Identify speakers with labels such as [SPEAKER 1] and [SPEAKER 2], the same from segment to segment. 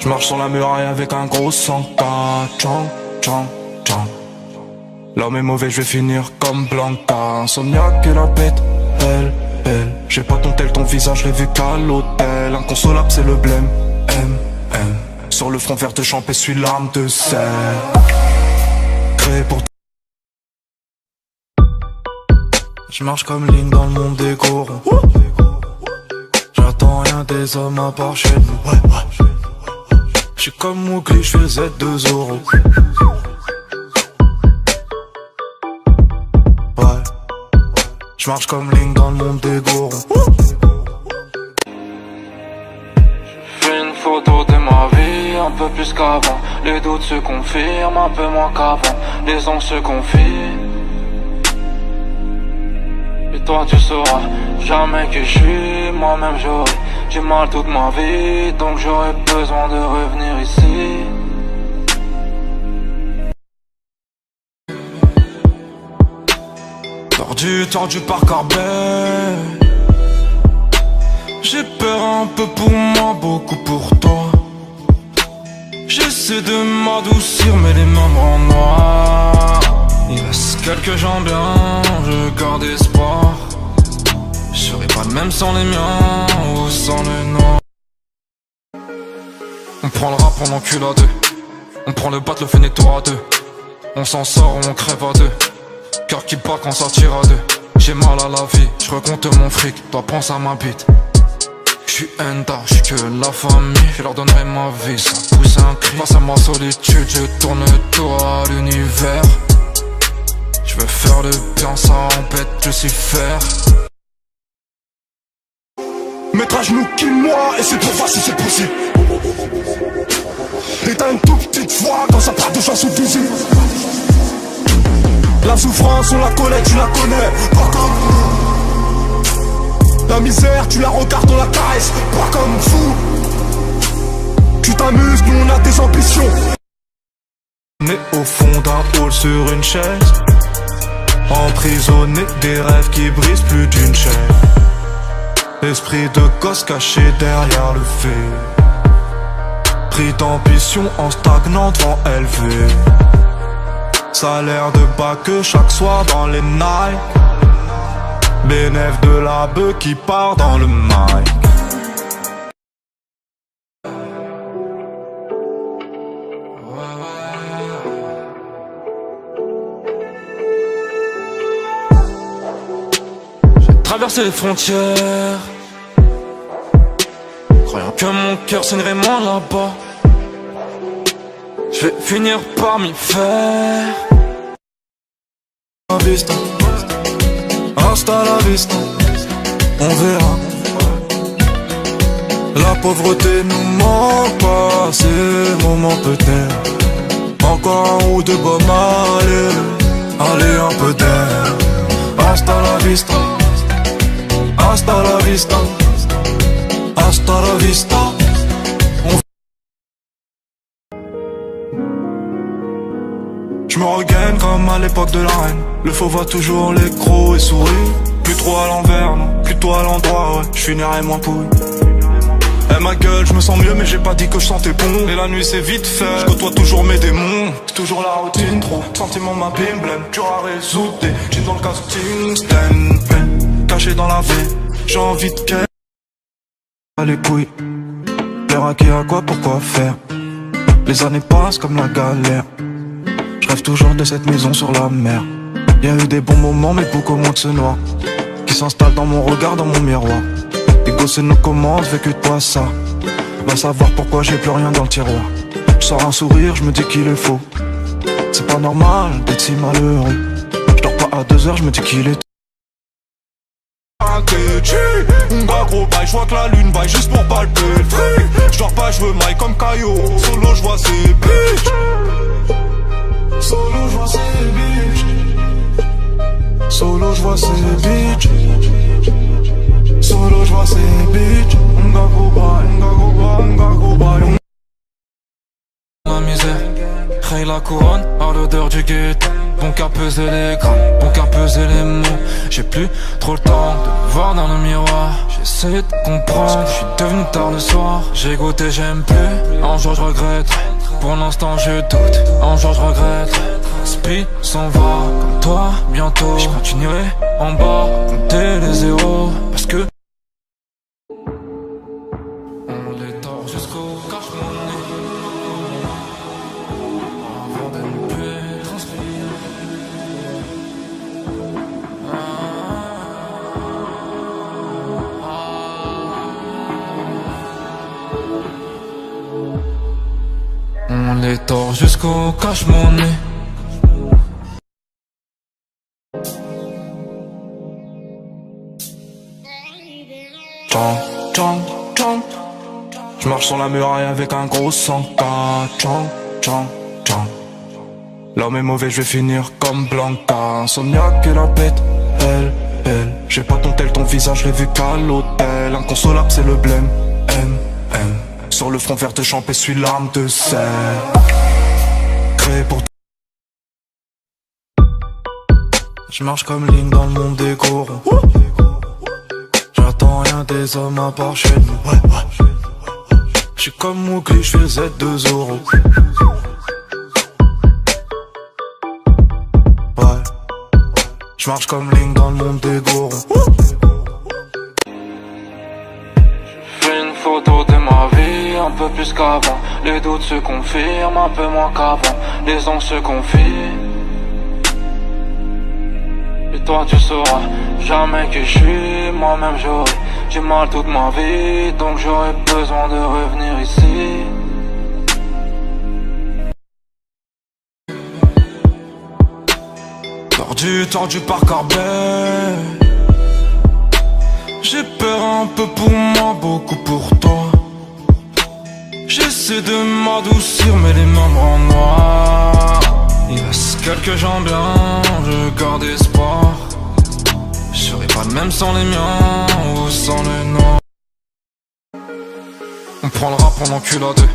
[SPEAKER 1] Je marche sur la muraille avec un gros sang-cas. L'homme est mauvais, je vais finir comme Blanca. Insomniaque et la bête, belle. J'ai pas ton tel, ton visage, je l'ai vu qu'à l'hôtel. Inconsolable, c'est le blême, Sur le front vert de champé, suis l'arme de sel. Créé pour... Je marche comme ligne dans le monde des corons. J'attends rien des hommes à part chez nous. J'suis comme Mowgli, j'fais Z2 euros. J'marche comme ligne dans le monde des gorons. J'fais une photo de ma vie, un peu plus qu'avant. Les doutes se confirment, un peu moins qu'avant. Les ongles se confient. Et toi tu sauras jamais que je suis moi-même. J'aurai du mal toute ma vie, donc j'aurais besoin de revenir ici. Tordu par Carbet. J'ai peur un peu pour moi, beaucoup pour toi. J'essaie de m'adoucir mais les mains me rendent noir. Il reste quelques gens bien, je garde espoir. Je serai pas le même sans les miens ou sans le noir. On prend le rap, on encule à deux. On prend le bat, le fenêtre à deux. On s'en sort, on crève à deux. Cœur qui bat quand ça tire à deux. J'ai mal à la vie, je recompte mon fric. Toi pense à ma bite. J'suis Enda, j'suis que la famille. Je leur donnerai ma vie, ça pousse un cri. Face à ma solitude, je tourne tout à l'univers. Je veux faire le bien, ça embête, je sais faire.
[SPEAKER 2] Mettre à genoux, kill-moi, et c'est pour voir si c'est possible. Et t'as une toute petite foi quand ça part de chance ou d'usine. La souffrance, on la connaît, tu la connais. Pas comme la misère, tu la regardes, on la caresse. Pas comme fou. Tu t'amuses, nous on a des ambitions.
[SPEAKER 1] Né au fond d'un hall sur une chaise, emprisonné des rêves qui brisent plus d'une chaîne. Esprit de gosse caché derrière le fait. Pris d'ambition en stagnant devant élevé. Salaire de bas que chaque soir dans les nights. Bénéf de la bœuf qui part dans le mic. J'ai traversé les frontières, croyant que mon cœur saignerait moins là-bas. Je vais finir par m'y faire. Vista, hasta la vista, on verra. La pauvreté nous manque pas, ces moments peut-être. Encore un ou deux bombes, allez un peu d'air. Hasta la vista, hasta la vista, hasta la vista. Je me regagne comme à l'époque de la reine. Le faux voit toujours les crocs et sourit. Plus trop à l'envers, non, plutôt à l'endroit, ouais. Je finirai moins pourri. Eh ma gueule, je me sens mieux mais j'ai pas dit que je sentais bon. Et la nuit c'est vite fait, je côtoie toujours mes démons. C'est toujours la routine, trop sentiments m'abîment, blême. Dur à résoudre, des jeans dans le casting, stand, caché dans la vie. J'ai envie de qu'elle les couilles. Plaire à qui, à quoi, pourquoi faire. Les années passent comme la galère. Je rêve toujours de cette maison sur la mer. Y'a eu des bons moments mais beaucoup moins de ce noir qui s'installe dans mon regard, dans mon miroir. Les gosses nous commandent, vécu de quoi ça. Va savoir pourquoi j'ai plus rien dans le tiroir. Je sors un sourire, je me dis qu'il est faux. C'est pas normal d'être si malheureux. Je dors pas à 2 heures, je me dis qu'il est on va gros bail, je vois que la lune baille juste pour palper le fric. Je dors pas, je veux maille comme Caillot. Solo, je vois ces bitches. Solo, je vois ces bitches. Solo, je vois ces bitches. Solo, je vois ces bitches. On va gros bail, on va gros bail. La misère, raye la couronne à l'odeur du guet. bon qu'à peser les grammes, bon qu'à peser les mots. J'ai plus trop le temps de voir dans le miroir. J'essaie de comprendre, je suis devenu tard le soir. J'ai goûté, j'aime plus, un jour je regrette. Pour l'instant je doute, un jour je regrette. Speed s'en va, comme toi, bientôt. Je continuerai en bas, compter les zéros. Parce que on les tord jusqu'au cache-monnaie. Avant de ne plus transpirer. On les tord jusqu'au cache-monnaie. Tchang, tchang, tchang. Je marche sur la muraille avec un gros 100K. Tchang, tchang, tchang. L'homme est mauvais, je vais finir comme Blanca. Insomniaque et la bête, elle. J'ai pas ton tel, ton visage, je l'ai vu qu'à l'hôtel. Inconsolable, c'est le blême, M. Sur le front vert de champé, suis l'arme de sel. Créé pour. Je marche comme ligne dans le monde des gros ronds. J'attends rien des hommes à part chez nous. J'suis comme Mowgli, j'fais Z2 euros. Ouais. J'marche comme ligne dans le monde des gorons. J'fais une photo de ma vie, un peu plus qu'avant. Les doutes se confirment, un peu moins qu'avant. Les anges se confient. Et toi tu sauras jamais qui je suis. Moi-même j'aurai du mal toute ma vie, donc j'aurais besoin de revenir ici. Tordu par Carbet. J'ai peur un peu pour moi, beaucoup pour toi. J'essaie de m'adoucir mais les mains me rendent noir. Il reste quelques gens bien, je garde espoir. Je serai pas le même sans les miens ou sans le noir. On prend le rap, on encule à deux.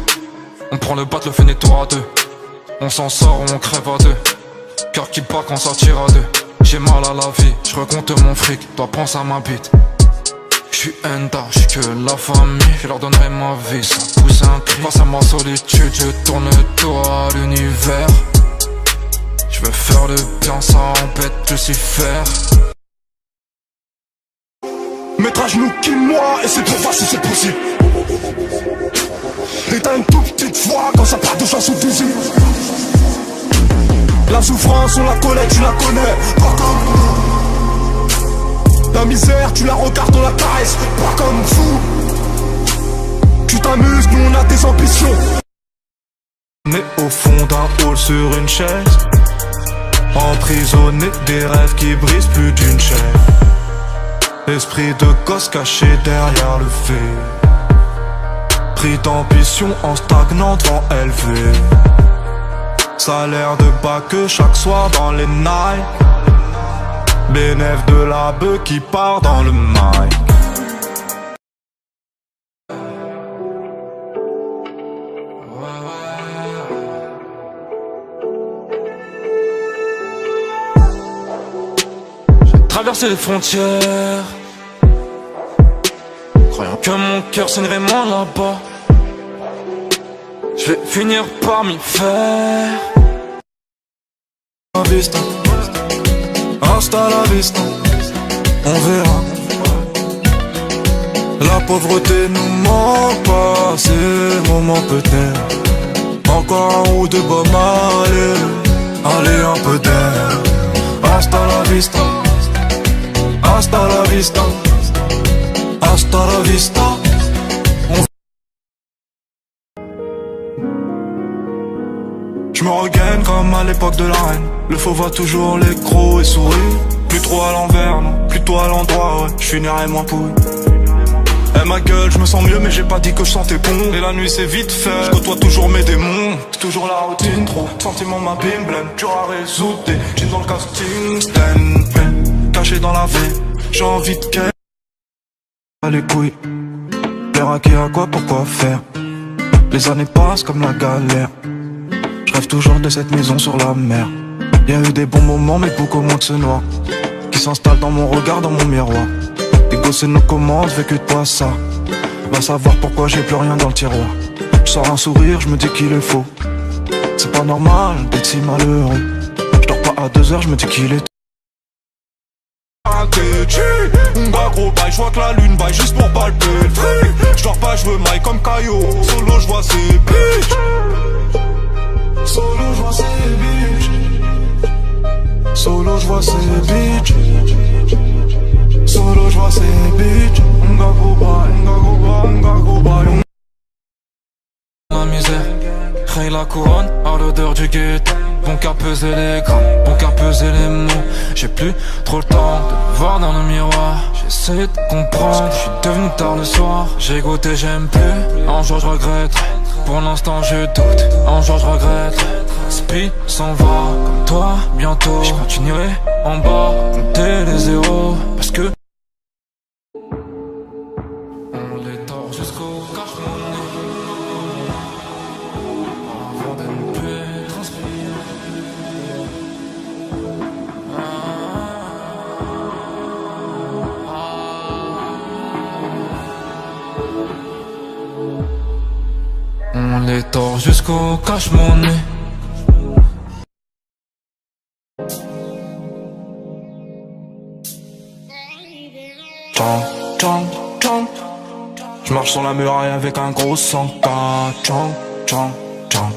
[SPEAKER 1] On prend le bat, le fait tour à deux. On s'en sort ou on crève à deux. Cœur qui bat quand ça tire à deux. J'ai mal à la vie, je recompte mon fric. Toi pense à ma bite. J'suis Enda, j'suis que la famille. Je leur donnerai ma vie sans pousser un cri. Face à ma solitude, je tourne le dos à l'univers. Je veux faire le bien, ça embête, je sais faire.
[SPEAKER 2] Mettre à genoux qui moi et c'est pour voir si c'est possible. Et t'as une toute petite foi quand ça part de chance ou d'usine. La souffrance on la connaît, tu la connais. Pas comme la misère tu la regardes, on la caresse. Pas comme fou. Tu t'amuses, nous on a des ambitions.
[SPEAKER 1] On est au fond d'un hall sur une chaise, emprisonné des rêves qui brisent plus d'une chaîne. Esprit de gosse caché derrière le fait. Pris d'ambition en stagnant devant élevé. Salaire de bas que chaque soir dans les nights. Bénéf de la bœuf qui part dans le mic. J'ai traversé les frontières, croyant que mon cœur saignerait moins là-bas. Je vais finir par m'y faire. Vista, hasta la vista, on verra. La pauvreté nous manque pas, c'est le moment peut-être. Encore un ou deux bombes, allez un peu d'air. Hasta la vista, hasta la vista, hasta la vista. Je me regaine comme à l'époque de la reine. Le faux voit toujours les crocs et sourit. Plus trop à l'envers, non, plutôt à l'endroit, ouais. Je finirai moins pourri. Eh ma gueule, je me sens mieux mais j'ai pas dit que je sentais bon. Et la nuit c'est vite fait, je côtoie toujours mes démons. C'est toujours la routine, trop sentiments m'abîment, blême. Dur à résoudre, des jeans dans le casting. Sten, caché dans la veine, j'ai envie de qu'elle. Les couilles, plaire à qui, à quoi, pourquoi faire. Les années passent comme la galère. Je rêve toujours de cette maison sur la mer. Y'a eu des bons moments mais beaucoup moins que ce noir qui s'installe dans mon regard, dans mon miroir. Négocier nos commandes, vécu de quoi ça? Va savoir pourquoi j'ai plus rien dans le tiroir. Je sors un sourire, je me dis qu'il est faux. C'est pas normal d'être si malheureux. Je dors pas à 2 heures, je me dis qu'il est on va gros bail, j'vois que la lune baille juste pour palper le fric. J'dors pas, j'veux maille comme Caillot. Solo j'vois ces bitches. Solo j'vois ces bitches. Solo j'vois ces bitches. Solo j'vois ces bitches. On va gros bail, on va gros bail, on va gros bail.
[SPEAKER 3] La misère, raye la couronne à l'odeur du guetto. Bon qu'à peser les grammes, bon qu'à peser les mots. J'ai plus trop le temps de me voir dans le miroir. J'essaie de comprendre, je suis devenu tard le soir. J'ai goûté, j'aime plus, un jour je regrette. Pour l'instant je doute, un jour je regrette. Speed s'en va, comme toi, bientôt. Je continuerai en bas, compter les zéros. Parce que on les tord jusqu'au cache-monnaie. Avant de ne plus transpirer. On les tord jusqu'au cache-monnaie.
[SPEAKER 1] Tchang, tchang, tchang. Je marche sur la muraille avec un gros 100K. Tchang, tchang, tchang.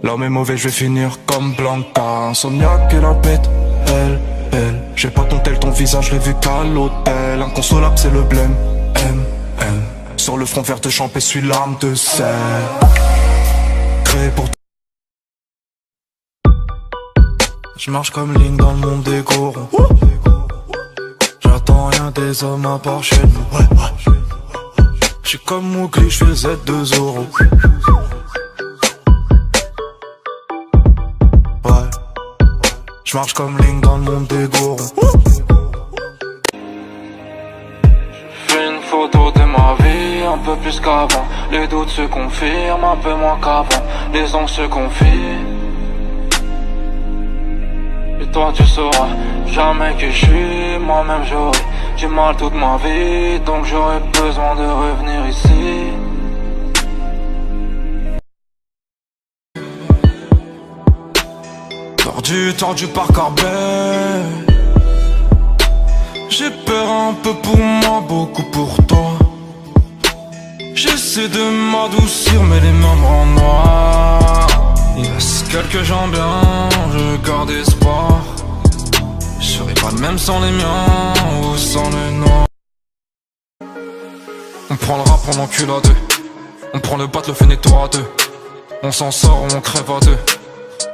[SPEAKER 1] L'homme est mauvais, je vais finir comme Blanca. Insomniaque et la bête, elle, elle. J'ai pas ton tel, ton visage, je l'ai vu qu'à l'hôtel. Inconsolable, c'est le blême, M, M. Sur le front vert de champé, suis l'arme de sel. Créé pour. Je marche comme Link dans le monde des gorons. J'attends rien des hommes à part chez nous. J'suis comme Mowgli, j'fais Z2 euros. Ouais. J'marche comme Link dans le monde des gorons.
[SPEAKER 3] Fais une photo de ma vie, un peu plus qu'avant. Les doutes se confirment, un peu moins qu'avant. Les ongles se confient. Et toi tu sauras jamais que je suis moi-même. J'aurai du mal toute ma vie, donc j'aurais besoin de revenir ici.
[SPEAKER 1] Tordu, tordu par Carbet. J'ai peur un peu pour moi, beaucoup pour toi. J'essaie de m'adoucir mais les mains me rendent noir. Yes, quelques gens bien, je garde espoir. Je serai pas le même sans les miens ou sans le noir. On prend le rap, on encule à deux. On prend le bat, le fenêtre tour à deux. On s'en sort, on crève à deux.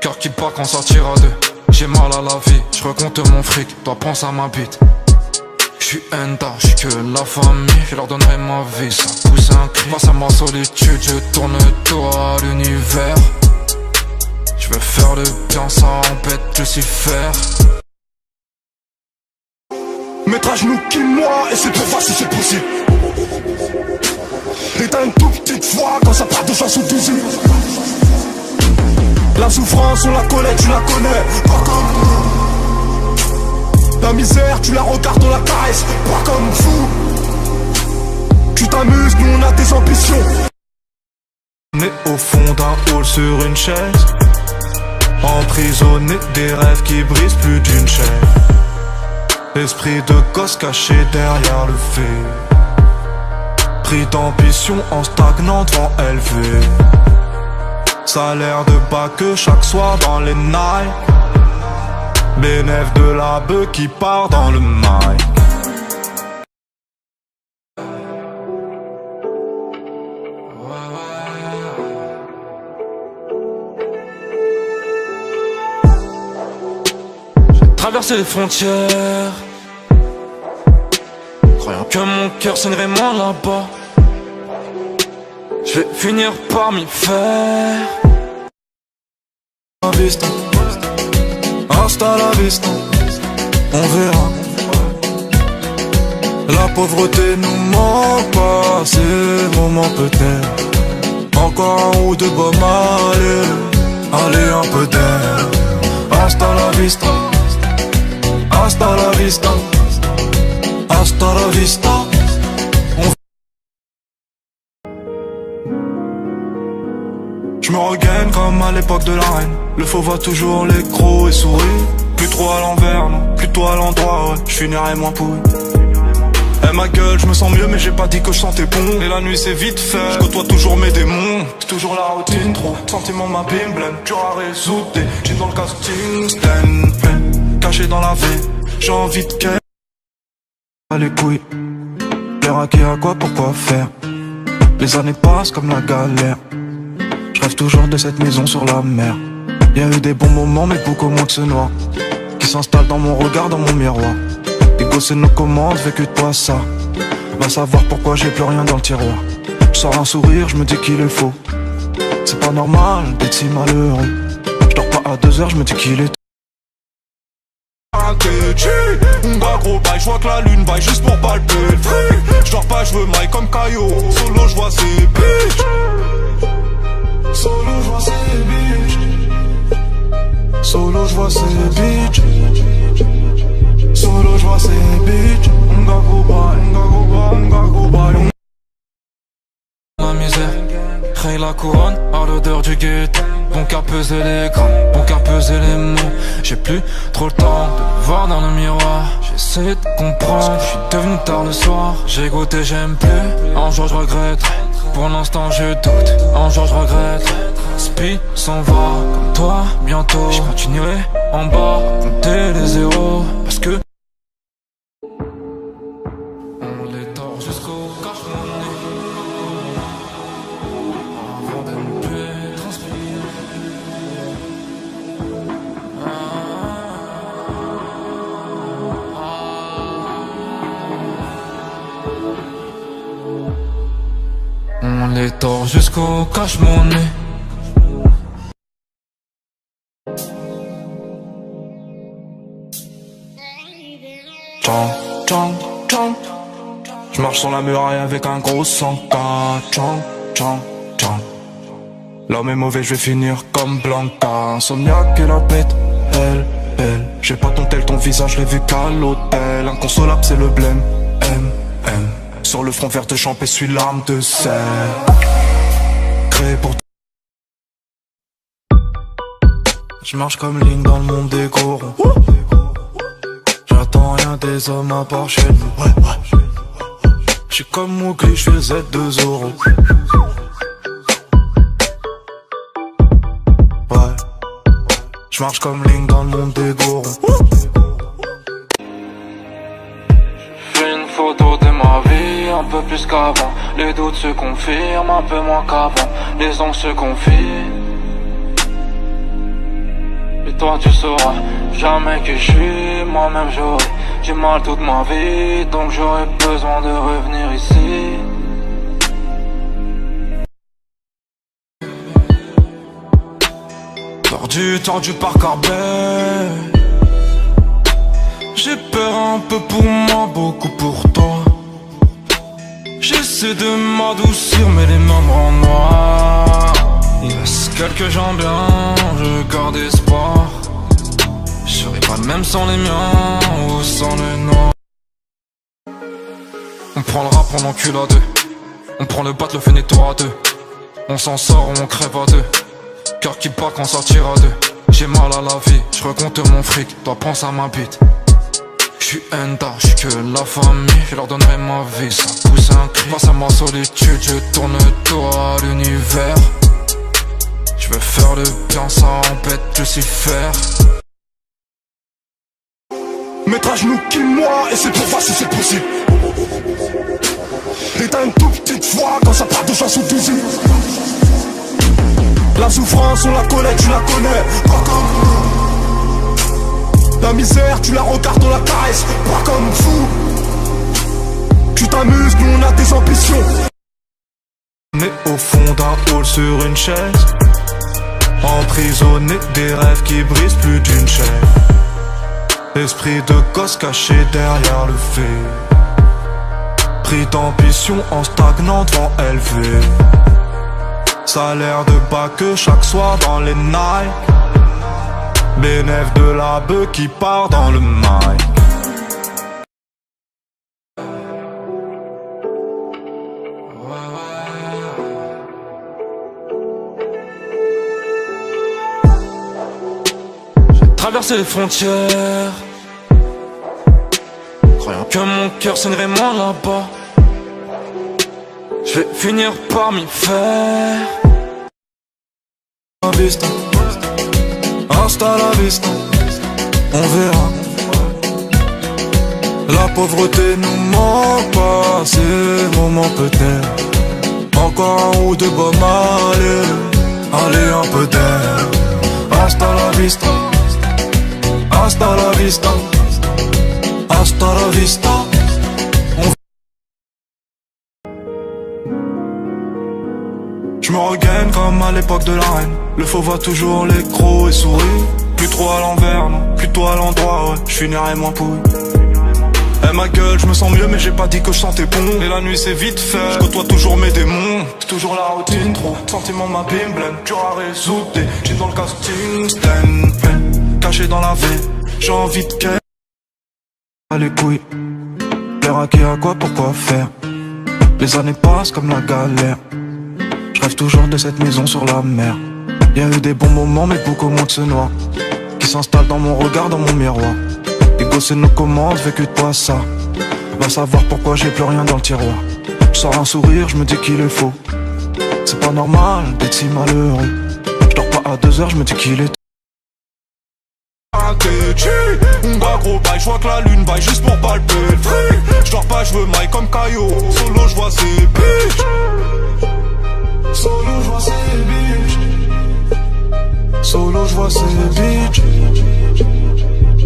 [SPEAKER 1] Cœur qui bat quand ça tire à deux. J'ai mal à la vie, je recompte mon fric. Toi pense à ma bite. J'suis Enda, j'suis que la famille. Je leur donnerai ma vie, ça pousse un cri. Face à ma solitude, je tourne tour à l'univers. Je veux faire le bien, ça embête, je sais faire.
[SPEAKER 2] Mettre à genoux qui moi et c'est pour voir si c'est possible. Et t'as une toute petite fois quand ça part de chance ou d'usine. La souffrance on la connaît, tu la connais. Pas comme nous. La misère tu la regardes, on la caresse. Pas comme fou. Tu t'amuses, nous on a des ambitions.
[SPEAKER 1] On est au fond d'un hall sur une chaise, emprisonné des rêves qui brisent plus d'une chaîne. Esprit de gosse caché derrière le fait. Pris d'ambition en stagnant devant élevé. Salaire de bas que chaque soir dans les nights. Bénéf de la bœuf qui part dans le mic.
[SPEAKER 3] Traverser les frontières, croyant que mon cœur saignerait moins là-bas. Je vais finir par m'y faire.
[SPEAKER 1] Vista, hasta la vista, on verra. La pauvreté nous manque pas, c'est le moment peut-être. Encore un ou deux bombes, allez un peu d'air. Hasta la vista, hasta la vista, hasta la vista. Je me regagne comme à l'époque de la reine. Le faux voit toujours les crocs et sourit. Plus trop à l'envers, non, plutôt à l'endroit, ouais. Je finirai moins pourri. Eh ma gueule, je me sens mieux mais j'ai pas dit que je sentais bon. Et la nuit c'est vite fait, je côtoie toujours mes démons. C'est toujours la routine, trop sentiments m'abîment, blême. Dur à résoudre, des jeans dans le casting. Sten, caché dans la vie, j'ai envie de qu'elle les couilles. Plaire à qui, à quoi, pourquoi faire. Les années passent comme la galère. Je rêve toujours de cette maison sur la mer. Y'a eu des bons moments mais beaucoup moins que ce noir qui s'installe dans mon regard, dans mon miroir. Des gosses et nos commandes, vécu de toi ça. Va savoir pourquoi j'ai plus rien dans le tiroir. Je sors un sourire, je me dis qu'il est faux. C'est pas normal d'être si malheureux. Je dors pas à 2 heures, je me dis qu'il est on va gros bail, je vois que la lune baille juste pour palper le fric. Je dors pas, je veux maille comme Caillot. Solo, je vois ces bitches. Solo, je vois ces bitches. Solo, je vois ces bitches. Solo, je vois ces bitches. On va gros bail, on va gros bail, on va gros bail.
[SPEAKER 3] La misère, crée la couronne à l'odeur du guet. Bon qu'à peser les grammes, bon qu'à peser les mots. J'ai plus trop le temps de me voir dans le miroir. J'essaie de comprendre, je suis devenu tard le soir. J'ai goûté, j'aime plus, un jour je regrette. Pour l'instant je doute, un jour je regrette. Speed s'en va, comme toi, bientôt. Je continuerai en bas, compter les zéros. Parce que on les tord jusqu'au cache-monnaie. Avant de ne plus transpirer. On les tord jusqu'au cache-monnaie.
[SPEAKER 1] Tchang, tchang, tchang. Je marche sur la muraille avec un gros 100K. Tchang, tchang, tchang. L'homme est mauvais, je vais finir comme Blanca. Insomniaque et la bête, elle, belle. J'ai pas ton tel, ton visage, je l'ai vu qu'à l'hôtel. Inconsolable, c'est le blême, M. Sur le front vert de champé, suis l'arme de sel. Créé pour. Je marche comme ligne dans le monde des gros ronds. J'attends rien des hommes à part chez nous. J'suis comme Mowgli, j'fais Z2 euros. Ouais. J'marche comme ligne dans le monde des gorons.
[SPEAKER 3] Fais une photo de ma vie, un peu plus qu'avant. Les doutes se confirment, un peu moins qu'avant. Les ongles se confient. Et toi tu sauras jamais qui je suis. Moi-même j'aurai du mal toute ma vie, donc j'aurais besoin de revenir ici.
[SPEAKER 1] Tordu par Carbet. J'ai peur un peu pour moi, beaucoup pour toi. J'essaie de m'adoucir mais les mains me rendent noir. Il reste quelques gens bien, je garde espoir. Je serai pas le même sans les miens ou sans le noir. On prend le rap, on encule à deux. On prend le bat, le fait tour à deux. On s'en sort, on crève à deux. Cœur qui bat quand ça tire à deux. J'ai mal à la vie, je recompte mon fric. Toi pense à ma bite. J'suis Enda, j'suis que la famille. Je leur donnerai ma vie, ça pousse un cri. Face à ma solitude, je tourne tour à l'univers. Je veux faire le bien, ça embête, je sais faire.
[SPEAKER 2] Mettre à genoux, kill-moi, et c'est pour voir si c'est possible. Et t'as une toute petite fois quand ça part de chance ou d'usine. La souffrance, on la connaît, tu la connais. Pas comme nous. La misère, tu la regardes, on la caresse. Pas comme fou. Tu t'amuses, nous on a des ambitions.
[SPEAKER 1] On est au fond d'un hall sur une chaise, emprisonné des rêves qui brisent plus d'une chaîne. Esprit de gosse caché derrière le fait. Pris d'ambition en stagnant devant élevé. Salaire de bas que chaque soir dans les Nike. Bénéf de la bœuf qui part dans le mic.
[SPEAKER 3] Traverser les frontières, croyant que mon cœur saignerait moins là-bas. Je vais finir par m'y faire.
[SPEAKER 1] Vista, hasta la vista, on verra. La pauvreté nous manque pas, ces moments peut-être. Encore un ou deux bombes, allez un peu d'air. Hasta la vista, hasta la vista, hasta la vista. Je me regagne comme à l'époque de la reine. Le faux voit toujours les crocs et sourit. Plus trop à l'envers, non, plutôt à l'endroit, ouais. Je finirai moins pourri. Eh ma gueule, je me sens mieux mais j'ai pas dit que je sentais bon. Et la nuit c'est vite fait, je côtoie toujours mes démons. C'est toujours la routine, trop sentiments ma bimblème. Dur à résoudre, des jeans dans le casting. Sten, caché dans la veine, j'ai envie de qu'elle les couilles. Plaire à qui, à quoi, pourquoi faire. Les années passent comme la galère. Je rêve toujours de cette maison sur la mer. Y'a eu des bons moments mais beaucoup moins de ce noir qui s'installe dans mon regard, dans mon miroir. Les gosses nous commandent, vécu de toi ça. Va savoir pourquoi j'ai plus rien dans le tiroir. Je sors un sourire, je me dis qu'il est faux. C'est pas normal d'être si malheureux. Je dors pas à 2 heures, je me dis qu'il est on va gros bail, je vois que la lune baille juste pour palper le fric. Je dors pas, je veux maille comme Caillot. Solo, je vois ces bitches. Solo, je vois ces bitches. Solo, je vois ces bitches.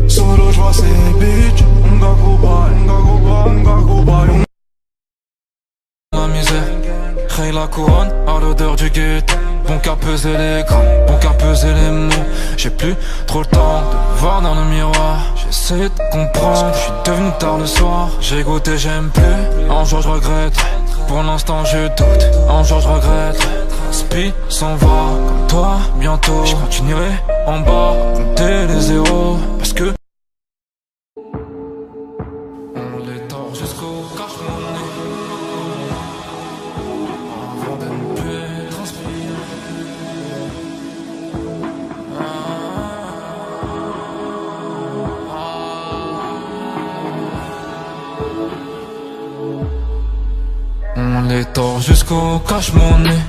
[SPEAKER 1] Solo, je vois ces bitches. On va gros bail, on va gros bail, on va gros bail.
[SPEAKER 3] La misère, raye la couronne à l'odeur du guet. Bon qu'à peser les grammes, bon qu'à peser les mots. J'ai plus trop le temps de voir dans le miroir. J'essaie de comprendre, je suis devenu tard le soir. J'ai goûté, j'aime plus, un jour je regrette. Pour l'instant je doute, un jour je regrette. Speed s'en va, comme toi, bientôt. Je continuerai en bas, compter les zéros. Parce que on les tord jusqu'au cache-monnaie. Avant de ne plus transpirer. On les tord jusqu'au cache-monnaie.